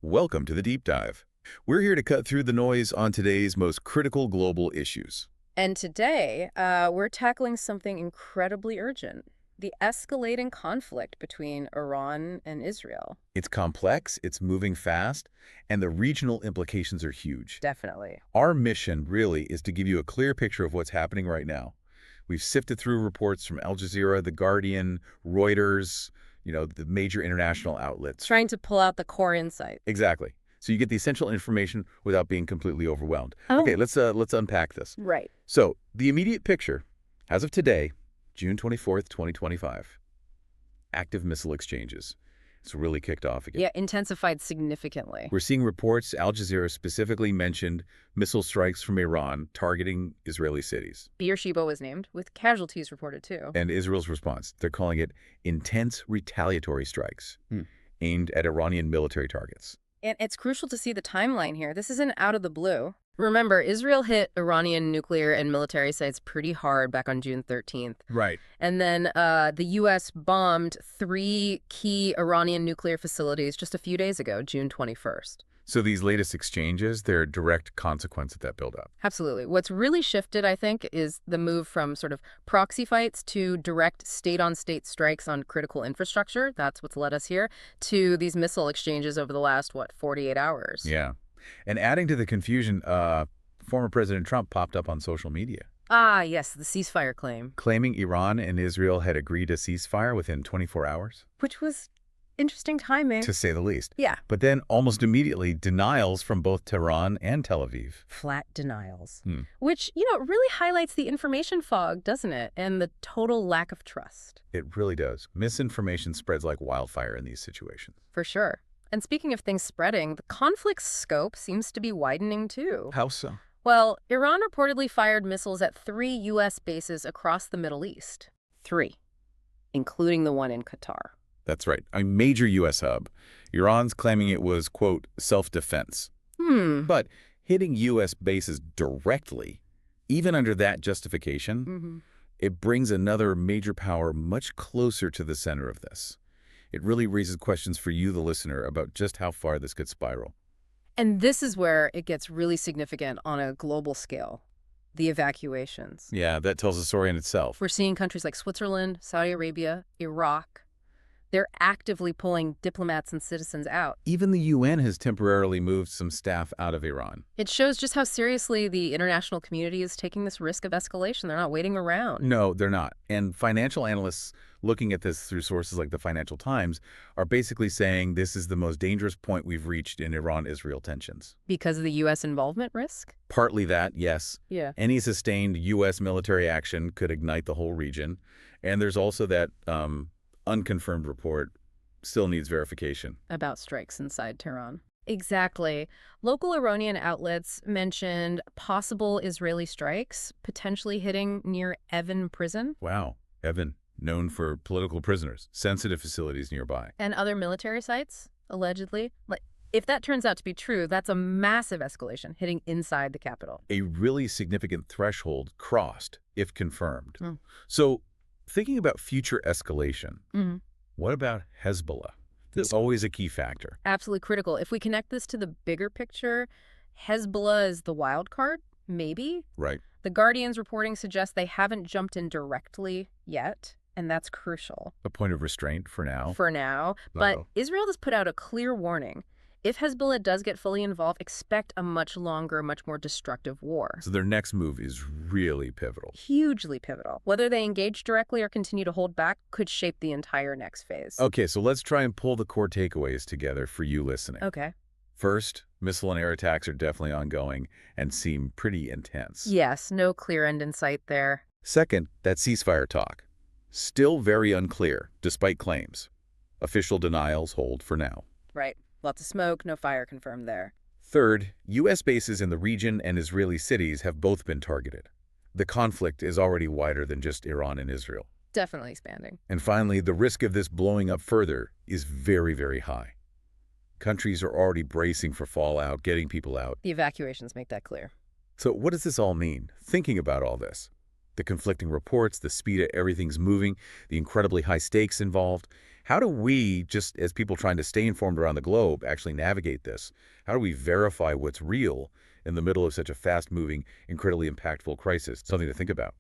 Welcome to the Deep Dive. We're here to cut through the noise on today's most critical global issues. And today, we're tackling something incredibly urgent, the escalating conflict between Iran and Israel. It's complex, it's moving fast, and the regional implications are huge. Definitely. Our mission, really, is to give you a clear picture of what's happening right now. We've sifted through reports from Al Jazeera, The Guardian, Reuters, the major international outlets. Trying to pull out the core insight. Exactly. So you get the essential information without being completely overwhelmed. Oh. Okay, let's unpack this. Right. So the immediate picture, as of today, June 24th, 2025, active missile exchanges. It's really kicked off again. Yeah, intensified significantly. We're seeing reports, Al Jazeera specifically mentioned missile strikes from Iran targeting Israeli cities. Beersheba was named, with casualties reported too. And Israel's response, they're calling it intense retaliatory strikes aimed at Iranian military targets. And it's crucial to see the timeline here. This isn't out of the blue. Remember, Israel hit Iranian nuclear and military sites pretty hard back on June 13th. Right. And then the U.S. bombed 3 key Iranian nuclear facilities just a few days ago, June 21st. So these latest exchanges, they're a direct consequence of that buildup. Absolutely. What's really shifted, I think, is the move from sort of proxy fights to direct state-on-state strikes on critical infrastructure. That's what's led us here, to these missile exchanges over the last, 48 hours. Yeah. And adding to the confusion, former President Trump popped up on social media. Ah, yes, the ceasefire claim. Claiming Iran and Israel had agreed a ceasefire within 24 hours. Which was interesting timing. To say the least. Yeah. But then almost immediately denials from both Tehran and Tel Aviv. Flat denials. Which, really highlights the information fog, doesn't it? And the total lack of trust. It really does. Misinformation spreads like wildfire in these situations. For sure. And speaking of things spreading, the conflict's scope seems to be widening too. How so? Well, Iran reportedly fired missiles at 3 U.S. bases across the Middle East. 3, including the one in Qatar. That's right, a major U.S. hub. Iran's claiming it was, quote, self-defense. But hitting U.S. bases directly, even under that justification, it brings another major power much closer to the center of this. It really raises questions for you, the listener, about just how far this could spiral. And this is where it gets really significant on a global scale. The evacuations. Yeah, that tells a story in itself. We're seeing countries like Switzerland, Saudi Arabia, Iraq. They're actively pulling diplomats and citizens out. Even the UN has temporarily moved some staff out of Iran. It shows just how seriously the international community is taking this risk of escalation. They're not waiting around. No, they're not. And financial analysts looking at this through sources like the Financial Times are basically saying this is the most dangerous point we've reached in Iran-Israel tensions. Because of the U.S. involvement risk? Partly that, yes. Yeah. Any sustained U.S. military action could ignite the whole region. And there's also that unconfirmed report still needs verification. About strikes inside Tehran. Exactly. Local Iranian outlets mentioned possible Israeli strikes potentially hitting near Evin prison. Wow. Evin, known for political prisoners, sensitive facilities nearby. And other military sites, allegedly. If that turns out to be true, that's a massive escalation hitting inside the capital. A really significant threshold crossed, if confirmed. So, thinking about future escalation, what about Hezbollah? That's always a key factor. Absolutely critical. If we connect this to the bigger picture, Hezbollah is the wild card, maybe. Right. The Guardian's reporting suggests they haven't jumped in directly yet, and that's crucial. A point of restraint for now. For now. But Israel has put out a clear warning. If Hezbollah does get fully involved, expect a much longer, much more destructive war. So their next move is really pivotal. Hugely pivotal. Whether they engage directly or continue to hold back could shape the entire next phase. Okay, so let's try and pull the core takeaways together for you listening. Okay. First, missile and air attacks are definitely ongoing and seem pretty intense. Yes, no clear end in sight there. Second, that ceasefire talk. Still very unclear, despite claims. Official denials hold for now. Right. Lots of smoke, no fire confirmed there. Third, U.S. bases in the region and Israeli cities have both been targeted. The conflict is already wider than just Iran and Israel. Definitely expanding. And finally, the risk of this blowing up further is very, very high. Countries are already bracing for fallout, getting people out. The evacuations make that clear. So what does this all mean? Thinking about all this, the conflicting reports, the speed at everything's moving, the incredibly high stakes involved, How do we, just as people trying to stay informed around the globe, actually navigate this? How do we verify what's real in the middle of such a fast-moving, incredibly impactful crisis? Something to think about.